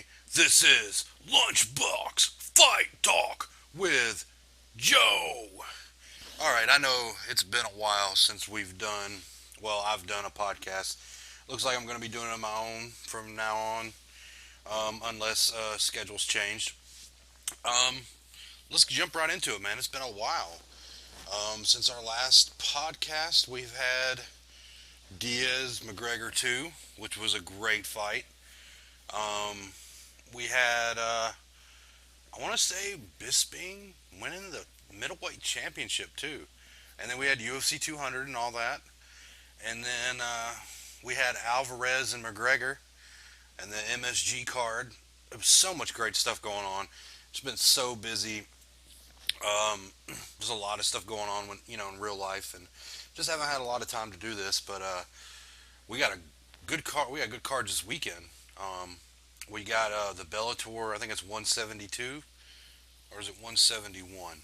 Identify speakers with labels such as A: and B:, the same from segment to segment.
A: everybody. This is Lunchbox Fight Talk with Joe. Alright, I know it's been a while since I've done a podcast. Looks like I'm going to be doing it on my own from now on, unless schedules changed. Um, let's jump right into it, man. It's been a while. Since our last podcast, we've had Diaz McGregor 2, which was a great fight. Um, we had, I want to say, Bisping winning the middleweight championship too, and then we had UFC 200 and all that, and then we had Alvarez and McGregor and the MSG card. There was so much great stuff going on. It's been so busy. There's a lot of stuff going on in real life, and just haven't had a lot of time to do this. But we got a good card. We got good cards this weekend. We got the Bellator. I think it's 172 or is it 171?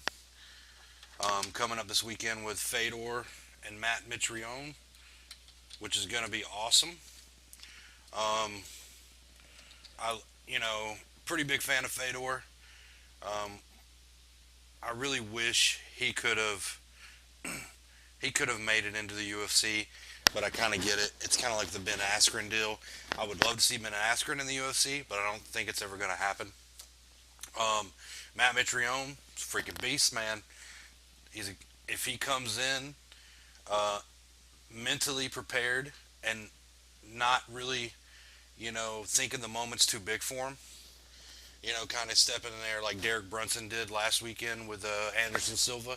A: Coming up this weekend with Fedor and Mittrione, which is going to be awesome. Um, pretty big fan of Fedor. Um, I really wish he could have made it into the UFC, but I kind of get it. It's kind of like the Ben Askren deal. I would love to see Ben Askren in the UFC, but I don't think it's ever going to happen. Um, Matt Mitrione, freaking beast, man. If he comes in uh, mentally prepared and not really, thinking the moment's too big for him, kind of stepping in there like Derek Brunson did last weekend with Anderson Silva.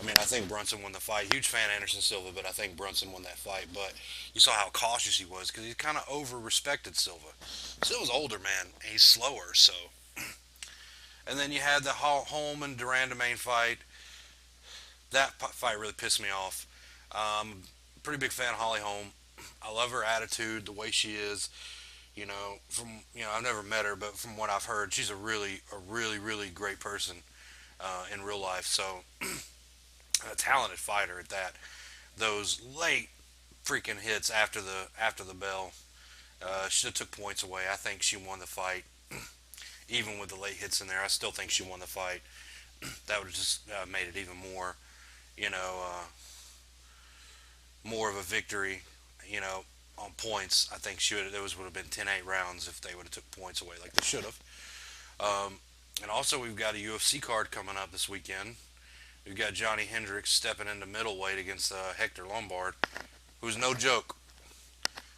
A: I mean, I think Brunson won the fight. Huge fan of Anderson Silva, but I think Brunson won that fight. But you saw how cautious he was because he kind of over-respected Silva. Silva's older, man. He's slower, so. And then you had the Holm and Durand main fight. That fight really pissed me off. Pretty big fan of Holly Holm. I love her attitude, the way she is. I've never met her, but from what I've heard, she's a really great person in real life. So, a talented fighter at that. Those late freaking hits after the bell should have took points away. I think she won the fight, even with the late hits in there. I still think she won the fight. That would have just made it even more, you know, uh, more of a victory, on points. I think those would have been 10-8 rounds if they would have took points away like they should have. Um, and also we've got a UFC card coming up this weekend. We've got Johnny Hendricks stepping into middleweight against Hector Lombard, who's no joke.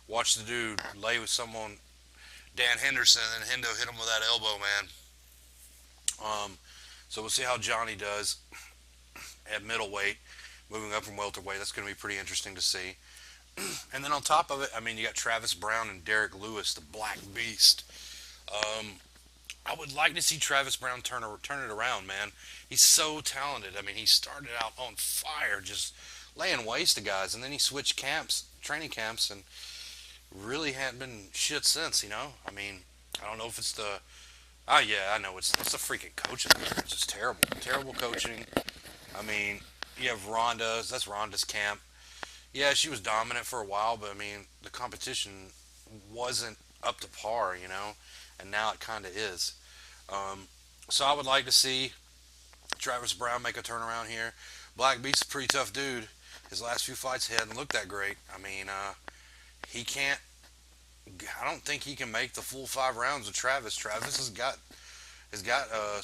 A: Watch the dude lay with someone, Dan Henderson, and Hendo hit him with that elbow, man. So we'll see how Johnny does at middleweight, moving up from welterweight. That's going to be pretty interesting to see. And then on top of it, I mean, you got Travis Brown and Derek Lewis, the Black Beast. Um, I would like to see Travis Brown turn it around, man. He's so talented. I mean, he started out on fire, just laying waste to guys, and then he switched training camps, and really hadn't been shit since. I mean, I don't know if it's the. Oh yeah, I know it's the freaking coaching there. It's just terrible, terrible coaching. I mean, you have Ronda. That's Ronda's camp. Yeah, she was dominant for a while, but I mean, the competition wasn't up to par, and now it kind of is. Um, so I would like to see Travis Brown make a turnaround here. Black Beast's a pretty tough dude. His last few fights he hadn't looked that great. I mean, he can't. I don't think he can make the full 5 rounds with Travis. Travis has got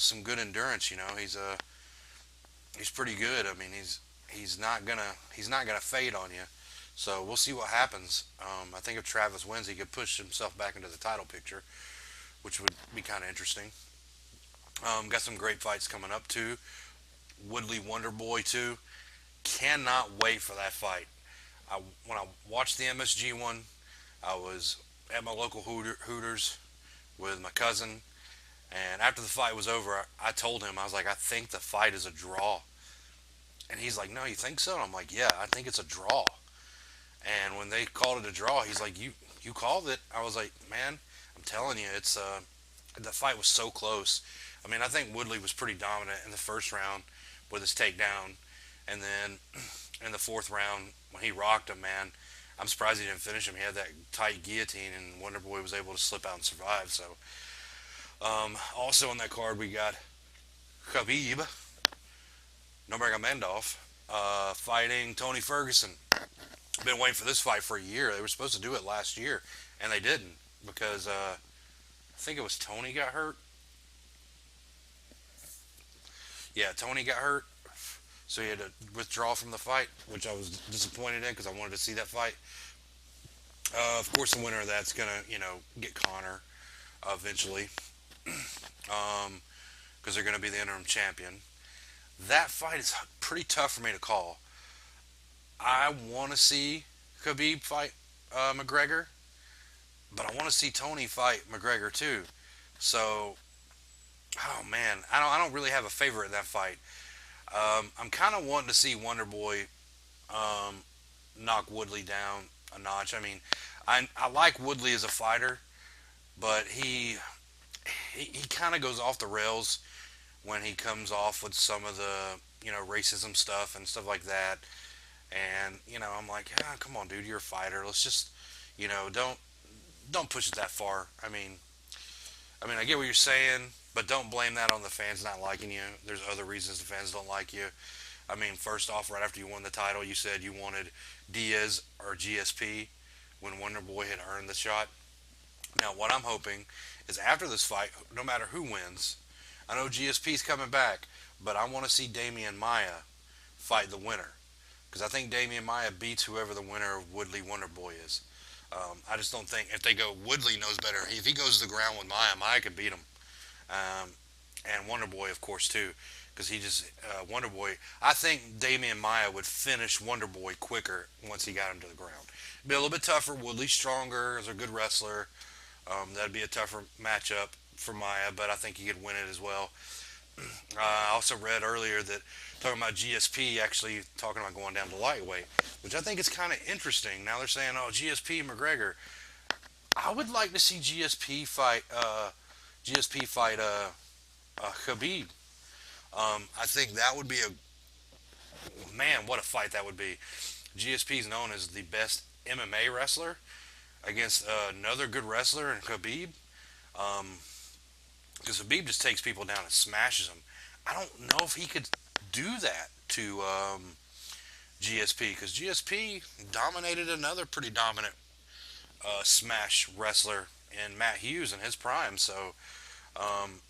A: some good endurance. He's pretty good. I mean, he's not gonna fade on you. So we'll see what happens. I think if Travis wins, he could push himself back into the title picture, which would be kind of interesting. Got some great fights coming up too. Woodley Wonderboy too. Cannot wait for that fight. When I watched the MSG one, I was at my local Hooters with my cousin, and after the fight was over, I told him, I was like, I think the fight is a draw. And he's like, no, you think so? And I'm like, yeah, I think it's a draw. And when they called it a draw, he's like, you called it. I was like, man, I'm telling you, the fight was so close. I mean, I think Woodley was pretty dominant in the first round with his takedown, and then in the fourth round when he rocked him, man, I'm surprised he didn't finish him. He had that tight guillotine, and Wonderboy was able to slip out and survive. So Also on that card, we got Khabib Nurmagomedov fighting Tony Ferguson. Been waiting for this fight for a year. They were supposed to do it last year, and they didn't because I think it was Tony got hurt. Yeah, Tony got hurt, so he had to withdraw from the fight, which I was disappointed in because I wanted to see that fight. Of course, the winner of that's gonna, get Connor eventually, because they're gonna be the interim champion. That fight is pretty tough for me to call. I want to see Khabib fight McGregor, but I want to see Tony fight McGregor too. So, oh man, I don't really have a favorite in that fight. I'm kind of wanting to see Wonder Boy um, knock Woodley down a notch. I mean, I like Woodley as a fighter, but he kind of goes off the rails when he comes off with some of the racism stuff and stuff like that. And I'm like, yeah, come on, dude, you're a fighter. Let's just don't push it that far. I get what you're saying, but don't blame that on the fans not liking you. There's other reasons the fans don't like you. First off, right after you won the title, you said you wanted Diaz or GSP when Wonder Boy had earned the shot. Now, what I'm hoping is after this fight, no matter who wins, I know GSP's coming back, but I want to see Damian Maya fight the winner because I think Damian Maya beats whoever the winner of Woodley Wonder Boy is. I just don't think if they go Woodley knows better. If he goes to the ground with Maya, Maya could beat him. Um, and Wonder Boy, of course, too, because he just Wonder Boy. I think Damian Maya would finish Wonder Boy quicker once he got him to the ground. Be a little bit tougher. Woodley's stronger as a good wrestler. That'd be a tougher matchup for Maya, but I think he could win it as well. I also read earlier that talking about GSP actually talking about going down to lightweight, which I think is kind of interesting. Now they're saying, oh, GSP McGregor. I would like to see GSP fight Khabib. I think that would be a man. What a fight that would be. GSP is known as the best MMA wrestler against another good wrestler in Khabib. Um, because Habib just takes people down and smashes them. I don't know if he could do that to GSP because GSP dominated another pretty dominant smash wrestler in Matt Hughes in his prime. So um,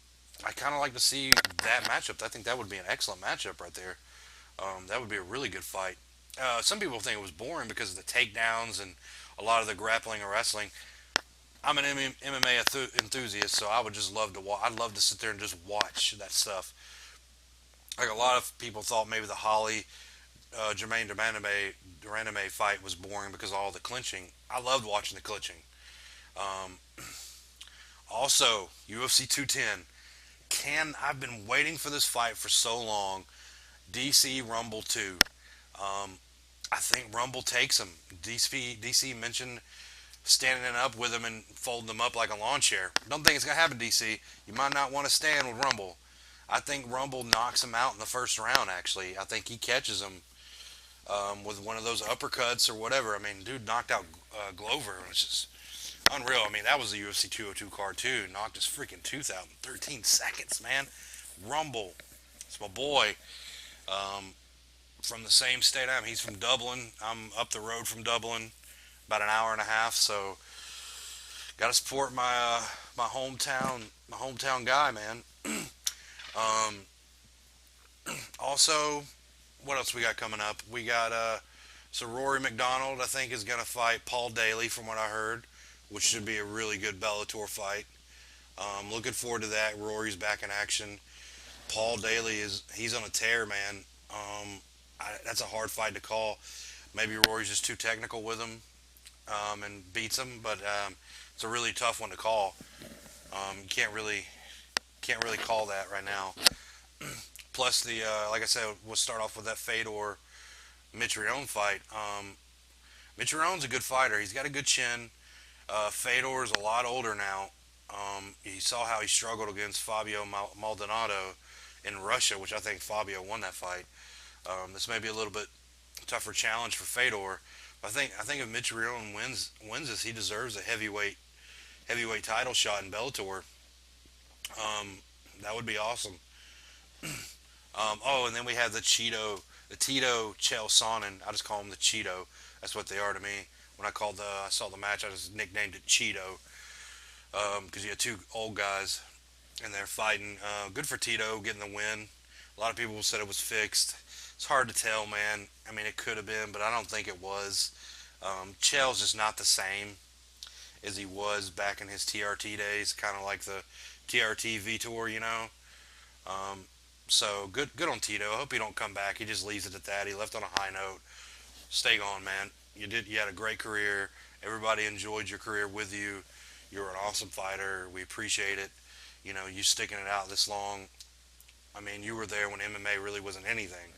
A: I kind of like to see that matchup. I think that would be an excellent matchup right there. That would be a really good fight. Some people think it was boring because of the takedowns and a lot of the grappling and wrestling. I'm an MMA enthusiast, so I would just love to watch. I'd love to sit there and just watch that stuff. Like a lot of people thought maybe the Holly Jermaine Duraname fight was boring because of all the clinching. I loved watching the clinching. Um, Also, UFC 210. I've been waiting for this fight for so long. DC Rumble 2. Um, I think Rumble takes him. DC mentioned standing up with him and folding them up like a lawn chair. Don't think it's gonna happen, DC. You might not want to stand with Rumble. I think Rumble knocks him out in the first round. Actually, I think he catches him with one of those uppercuts or whatever. Dude knocked out Glover. It's just unreal. That was the UFC 202 card too. Knocked his freaking tooth out in 13 seconds, man. Rumble. It's my boy. Um, from the same state I am. He's from Dublin. I'm up the road from Dublin, about an hour and a half. So got to support my hometown guy, man. Um, Also, what else we got coming up? We got so Rory McDonald, I think, is gonna fight Paul Daly, from what I heard, which should be a really good Bellator fight. Looking forward to that. Rory's back in action. Paul Daly he's on a tear, man. That's a hard fight to call. Maybe Rory's just too technical with him and beats him, but it's a really tough one to call. You can't really call that right now. Plus the like I said, we'll start off with that Fedor Mittrione fight. Mittrione's a good fighter. He's got a good chin. Fedor's a lot older now. You saw how he struggled against Fabio Maldonado in Russia, which I think Fabio won that fight. This may be a little bit tougher challenge for Fedor. But I think if Mittrione wins this, he deserves a heavyweight title shot in Bellator. Um, that would be awesome. Oh, and then we have the Tito Chael Sonnen. I just call him the Cheeto. That's what they are to me. When I saw the match, I just nicknamed it Cheeto because you had two old guys and they're fighting. Good for Tito getting the win. A lot of people said it was fixed. It's hard to tell, man. I mean, it could have been, but I don't think it was. Chael's just not the same as he was back in his TRT days, kind of like the TRT Vitor, you know. Um, so good on Tito. I hope he don't come back. He just leaves it at that. He left on a high note. Stay gone, man. You had a great career. Everybody enjoyed your career with you. You were an awesome fighter. We appreciate it. You know, you sticking it out this long. I mean, you were there when MMA really wasn't anything.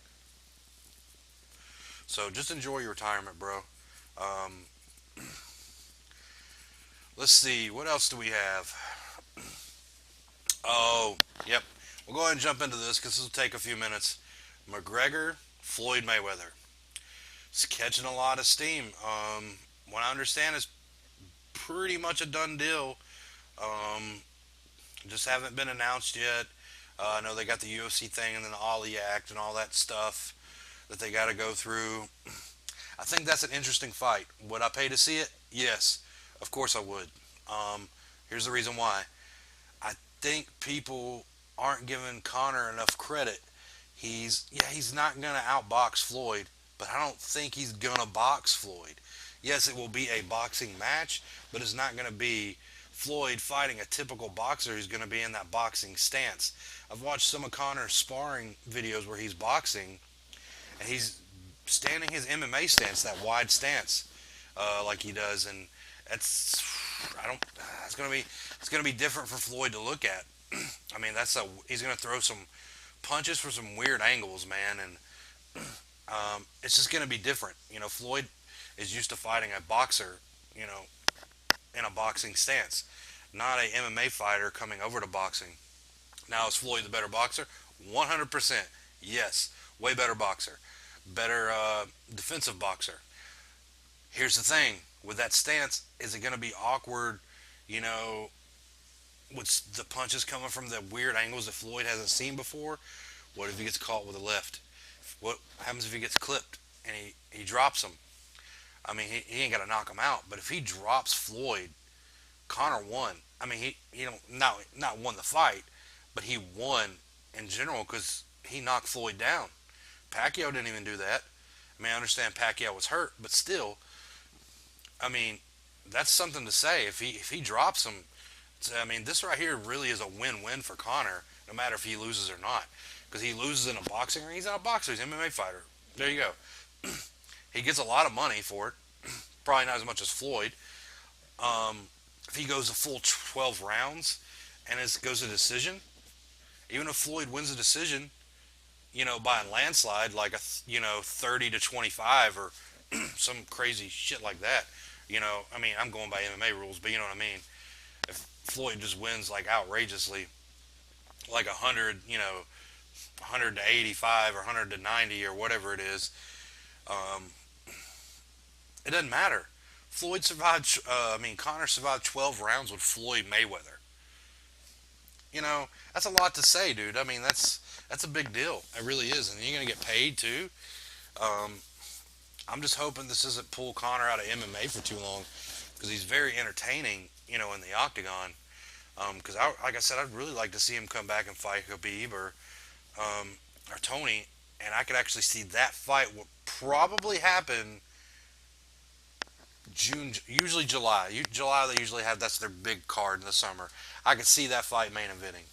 A: So just enjoy your retirement, bro. Um, let's see. What else do we have? Oh, yep. We'll go ahead and jump into this because this will take a few minutes. McGregor, Floyd Mayweather. It's catching a lot of steam. What I understand is pretty much a done deal. Um, just haven't been announced yet. I know they got the UFC thing and then the Ali Act and all that stuff that they got to go through. I think that's an interesting fight. Would I pay to see it? Yes, of course I would. Um, here's the reason why. I think people aren't giving Connor enough credit. He's not gonna outbox Floyd, but I don't think he's gonna box Floyd. Yes, it will be a boxing match, but it's not gonna be Floyd fighting a typical boxer who's gonna be in that boxing stance. I've watched some of Connor's sparring videos where he's boxing and he's standing his MMA stance, that wide stance, like he does, and that's I don't. It's gonna be different for Floyd to look at. I mean, he's gonna throw some punches for some weird angles, man, and it's just gonna be different. You know, Floyd is used to fighting a boxer, you know, in a boxing stance, not a MMA fighter coming over to boxing. Now, is Floyd the better boxer? 100%. Yes, way better boxer, better defensive boxer. Here's the thing with that stance: is it gonna be awkward? You know, with the punches coming from the weird angles that Floyd hasn't seen before. What if he gets caught with a left? What happens if he gets clipped and he drops him? I mean, he ain't got to knock him out, but if he drops Floyd, Connor won. I mean, he don't not won the fight, but he won in general because he knocked Floyd down. Pacquiao didn't even do that. I mean, I understand Pacquiao was hurt, but still, I mean, that's something to say. If he drops him, I mean, this right here really is a win-win for Connor, no matter if he loses or not. Because he loses in a boxing ring, he's not a boxer, he's an MMA fighter. There you go. He gets a lot of money for it. Probably not as much as Floyd. If he goes a full 12 rounds and it goes to decision, even if Floyd wins a decision, you know, by a landslide, like 30-25 or some crazy shit like that. You know, I mean, I'm going by MMA rules, but you know what I mean. If Floyd just wins like outrageously, like 100, 100-85 or 100-90 or whatever it is, um, it doesn't matter. Floyd survived. Connor survived 12 rounds with Floyd Mayweather. You know, that's a lot to say, dude. I mean, that's a big deal. It really is, and you're gonna get paid too. Um, I'm just hoping this doesn't pull Connor out of MMA for too long because he's very entertaining, you know, in the octagon. Because like I said, I'd really like to see him come back and fight Khabib um, or Tony, and I could actually see that fight will probably happen June, usually July. July they usually have that's their big card in the summer. I could see that fight main eventing.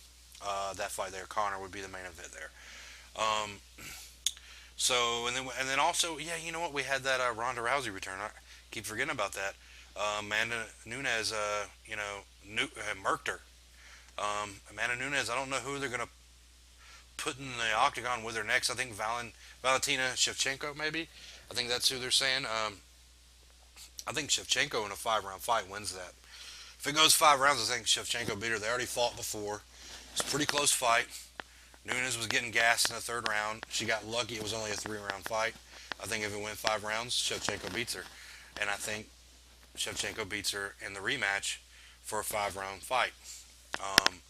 A: That fight there, Connor would be the main event there. Um, and then also, yeah, you know what? We had that Ronda Rousey return. I keep forgetting about that. Amanda Nunes, murked her. Amanda Nunes, I don't know who they're gonna put in the octagon with her next. I think Valentina Shevchenko, maybe. I think that's who they're saying. I think Shevchenko in a 5 round fight wins that. If it goes 5 rounds, I think Shevchenko beat her. They already fought before. It's a pretty close fight. Nunes was getting gassed in the third round. She got lucky. It was only a 3 round fight. I think if it went 5 rounds, Shevchenko beats her. And I think Shevchenko beats her in the rematch for a 5 round fight. Um,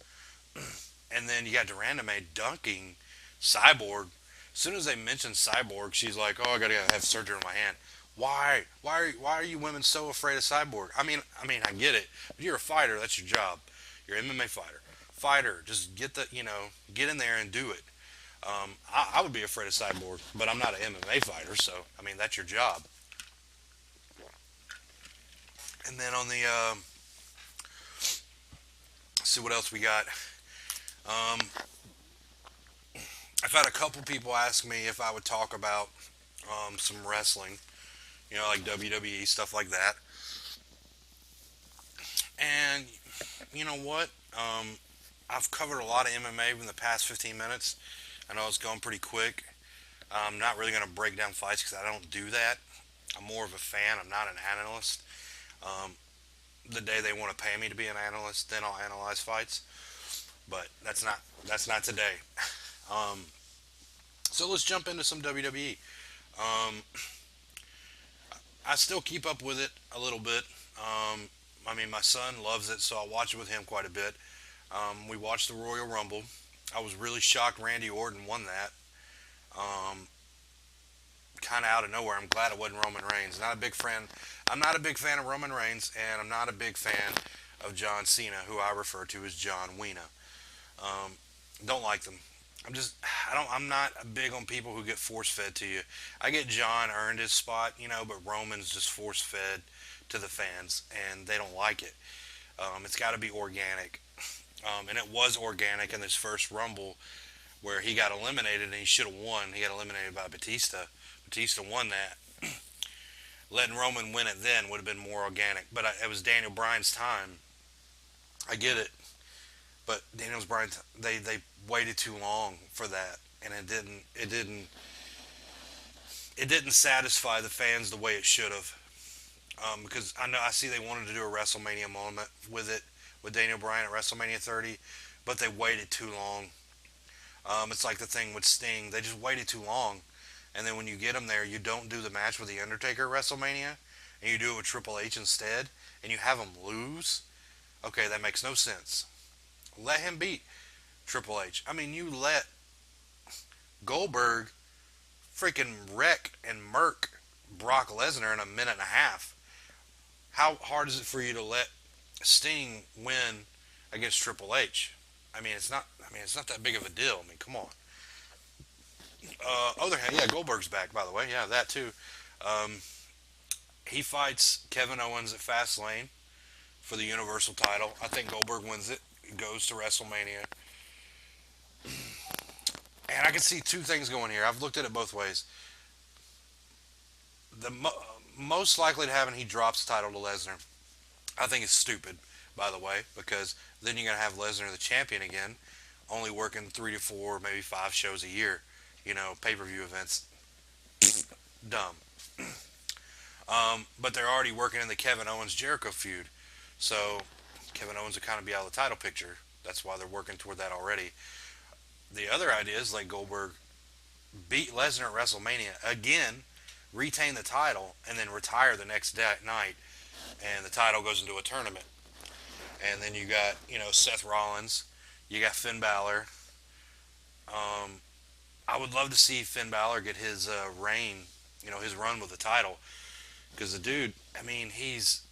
A: And then you got Duranda May dunking Cyborg. As soon as they mentioned Cyborg, she's like, "Oh, I gotta have surgery on my hand." Why? Why are you women so afraid of Cyborg? I get it. But you're a fighter. That's your job. You're an MMA fighter. Fighter, just get in there and do it. I would be afraid of Cyborg, but I'm not an MMA fighter, so that's your job. And then on the see what else we got. Um, I've had a couple people ask me if I would talk about some wrestling, like WWE stuff like that. And you know what? I've covered a lot of MMA in the past 15 minutes. I know it's going pretty quick. I'm not really going to break down fights because I don't do that. I'm more of a fan. I'm not an analyst. Um, the day they want to pay me to be an analyst, then I'll analyze fights. But that's not today. Um, so let's jump into some WWE. Um, I still keep up with it a little bit. My son loves it, so I watch it with him quite a bit. We watched the Royal Rumble. I was really shocked Randy Orton won that. Um, kind of out of nowhere. I'm glad it wasn't Roman Reigns. Not a big fan. I'm not a big fan of Roman Reigns, and I'm not a big fan of John Cena, who I refer to as John Wena. Um, don't like them. I'm not big on people who get force fed to you. I get John earned his spot, but Roman's just force fed to the fans, and they don't like it. It's got to be organic. And it was organic in this first Rumble where he got eliminated and he should have won. He got eliminated by Batista. Batista won that. Letting Roman win it then would have been more organic. But it was Daniel Bryan's time. I get it. But Daniel Bryan's they waited too long for that, and it didn't satisfy the fans the way it should have. Because I see they wanted to do a WrestleMania moment with it with Daniel Bryan at WrestleMania 30, but they waited too long. It's like the thing with Sting; they just waited too long, and then when you get them there, you don't do the match with the Undertaker at WrestleMania, and you do it with Triple H instead, and you have him lose. Okay, that makes no sense. Let him beat Triple H. You let Goldberg freaking wreck and murk Brock Lesnar in a minute and a half. How hard is it for you to let Sting win against Triple H? It's not. It's not that big of a deal. Come on. Other hand, yeah, Goldberg's back. By the way, yeah, that too. Um, he fights Kevin Owens at Fastlane for the Universal title. I think Goldberg wins it. Goes to WrestleMania. And I can see two things going here. I've looked at it both ways. The most likely to happen, he drops the title to Lesnar. I think it's stupid, by the way, because then you're going to have Lesnar the champion again, only working 3 to 4, maybe 5 shows a year, pay-per-view events. Dumb. But they're already working in the Kevin Owens Jericho feud, so Kevin Owens would kind of be out of the title picture. That's why they're working toward that already. The other idea is like Goldberg beat Lesnar at WrestleMania again, retain the title, and then retire the next night, and the title goes into a tournament. And then you got Seth Rollins, you got Finn Balor. Um, I would love to see Finn Balor get his reign, his run with the title, because the dude, he's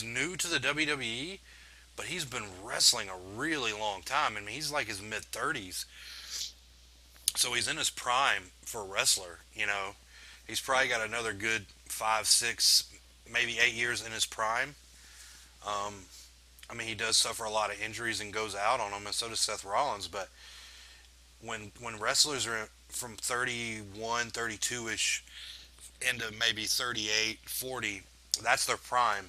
A: new to the WWE, but he's been wrestling a really long time. He's like his mid 30s, so he's in his prime for a wrestler. He's probably got another good 5, 6, maybe 8 years in his prime. Um, he does suffer a lot of injuries and goes out on them, and so does Seth Rollins. But when wrestlers are from 31, 32 ish into maybe 38, 40, that's their prime.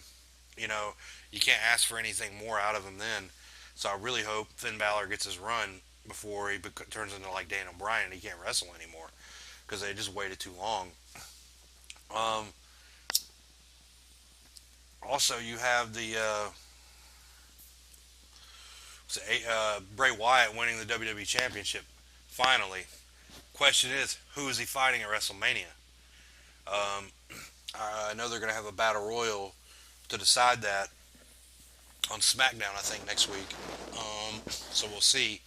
A: You know, you can't ask for anything more out of him then. So I really hope Finn Balor gets his run before he turns into like Daniel Bryan and he can't wrestle anymore because they just waited too long. Um, Also, you have the Bray Wyatt winning the WWE Championship finally. Question is, who is he fighting at WrestleMania? Um, I know they're going to have a battle royal to decide that on SmackDown, I think, next week. So we'll see.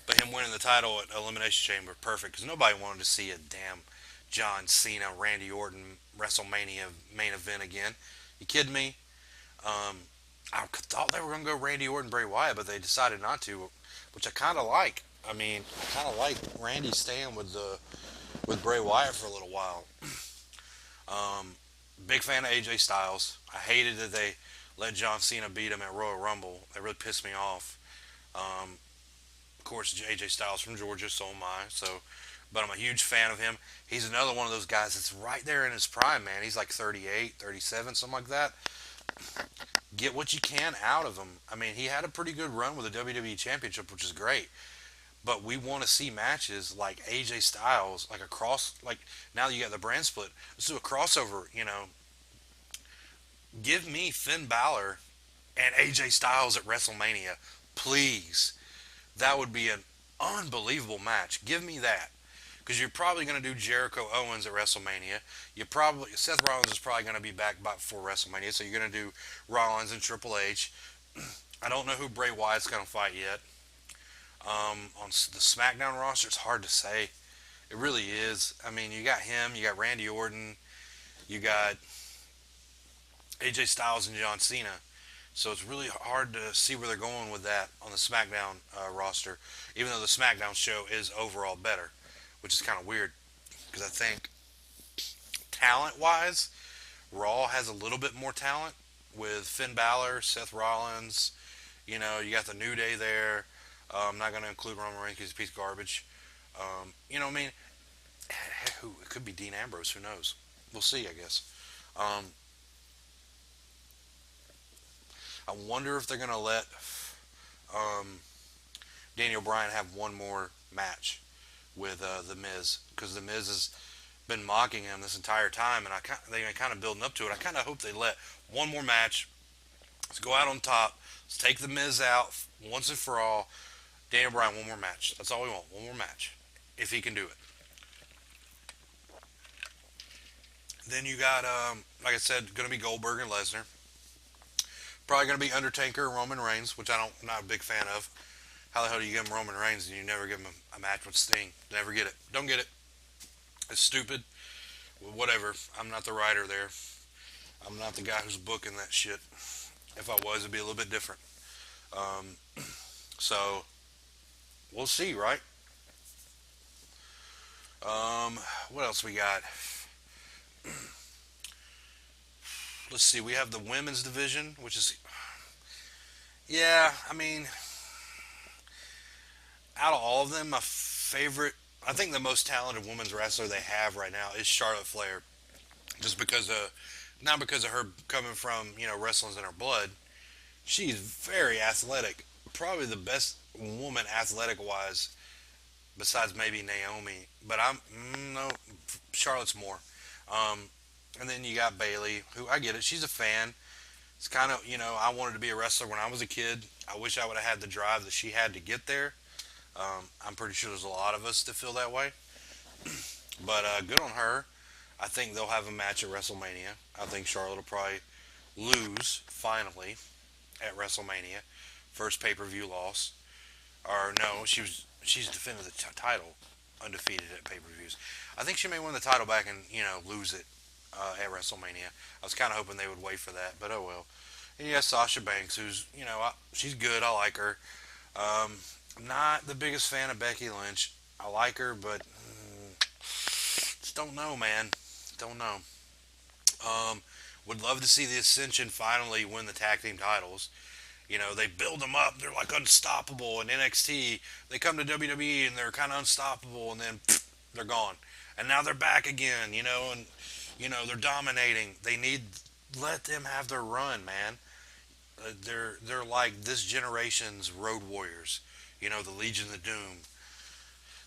A: But him winning the title at Elimination Chamber, perfect, because nobody wanted to see a damn John Cena, Randy Orton WrestleMania main event again. You kidding me? Um, I thought they were going to go Randy Orton, Bray Wyatt, but they decided not to, which I kind of like. I mean, I kind of like Randy staying with Bray Wyatt for a little while. Um, Big fan of AJ Styles. I hated that they let John Cena beat him at Royal Rumble. That really pissed me off. Of course, AJ Styles from Georgia, so am I. So, but I'm a huge fan of him. He's another one of those guys that's right there in his prime, man. He's like 38, 37, something like that. Get what you can out of him. I mean, he had a pretty good run with the WWE Championship, which is great. But we want to see matches like AJ Styles, like a cross, like now that you got the brand split. Let's do a crossover. Give me Finn Balor and AJ Styles at WrestleMania, please. That would be an unbelievable match. Give me that. Because you're probably going to do Jericho Owens at WrestleMania. You probably Seth Rollins is probably going to be back by before WrestleMania, so you're going to do Rollins and Triple H. I don't know who Bray Wyatt's going to fight yet. On the SmackDown roster, it's hard to say. It really is. I mean, you got him, you got Randy Orton, you got AJ Styles and John Cena. So it's really hard to see where they're going with that on the SmackDown roster, even though the SmackDown show is overall better, which is kind of weird because I think talent wise, Raw has a little bit more talent with Finn Balor, Seth Rollins. You got the New Day there. I'm not going to include Roman Reigns because he's a piece of garbage. I mean, who it could be Dean Ambrose. Who knows? We'll see, I guess. Um, I wonder if they're going to let um, Daniel Bryan have one more match with the Miz because the Miz has been mocking him this entire time, and they're kind of building up to it. I kind of hope they let one more match. Let's go out on top. Let's take the Miz out once and for all. Daniel Bryan, one more match. That's all we want. One more match, if he can do it. Then you got, like I said, going to be Goldberg and Lesnar. Probably going to be Undertaker and Roman Reigns, which I'm not a big fan of. How the hell do you give him Roman Reigns and you never give him a match with Sting? Never get it. Don't get it. It's stupid. Well, whatever. I'm not the writer there. I'm not the guy who's booking that shit. If I was, it'd be a little bit different. Um, so we'll see, right? What else we got? Let's see. We have the women's division, which is, yeah. I mean, out of all of them, my favorite. I think the most talented women's wrestler they have right now is Charlotte Flair. Just because of, not because of her coming from wrestling's in her blood. She's very athletic. Probably the best woman athletic wise, besides maybe Naomi. But no, Charlotte's more. Um, and then you got Bailey, who I get it. She's a fan. It's kind of I wanted to be a wrestler when I was a kid. I wish I would have had the drive that she had to get there. I'm pretty sure there's a lot of us that feel that way. But good on her. I think they'll have a match at WrestleMania. I think Charlotte will probably lose finally at WrestleMania. First pay per view loss. Or no, she's defended the title undefeated at pay per views. I think she may win the title back and lose it at WrestleMania. I was kind of hoping they would wait for that, but oh well. And you got Sasha Banks, who's she's good. I like her. Um, I'm not the biggest fan of Becky Lynch. I like her, but just don't know, man. Don't know. Um, would love to see the Ascension finally win the tag team titles. They build them up. They're like unstoppable in NXT. They come to WWE and they're kind of unstoppable, and then they're gone. And now they're back again. And they're dominating. They need let them have their run, man. They're like this generation's Road Warriors. The Legion of Doom.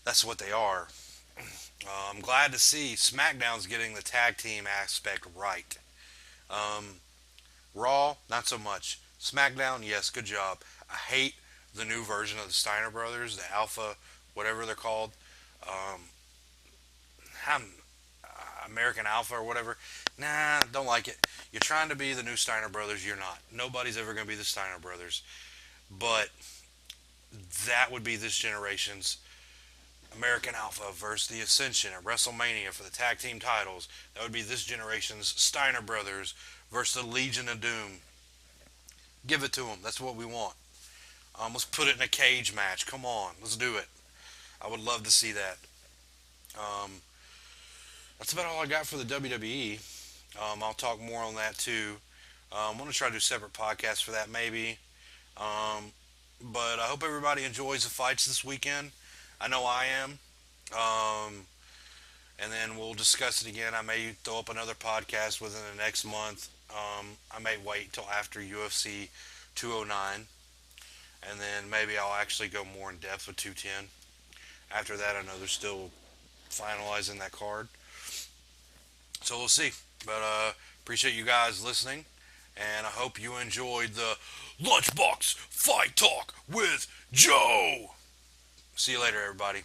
A: That's what they are. I'm glad to see SmackDown's getting the tag team aspect right. Um, Raw, not so much. SmackDown, yes, good job. I hate the new version of the Steiner Brothers, the Alpha, whatever they're called. Um, American Alpha or whatever. Nah, don't like it. You're trying to be the new Steiner Brothers. You're not. Nobody's ever going to be the Steiner Brothers. But that would be this generation's American Alpha versus the Ascension at WrestleMania for the tag team titles. That would be this generation's Steiner Brothers versus the Legion of Doom. Give it to them. That's what we want. Let's put it in a cage match. Come on, let's do it. I would love to see that. Um, that's about all I got for the WWE. I'll talk more on that too. I'm going to try to do a separate podcast for that maybe. Um, but I hope everybody enjoys the fights this weekend. I know I am. Um, and then we'll discuss it again. I may throw up another podcast within the next month. I may wait till after UFC 209, and then maybe I'll actually go more in depth with 210. After that, I know they're still finalizing that card, so we'll see. But appreciate you guys listening, and I hope you enjoyed the Lunchbox Fight Talk with Joe. See you later, everybody.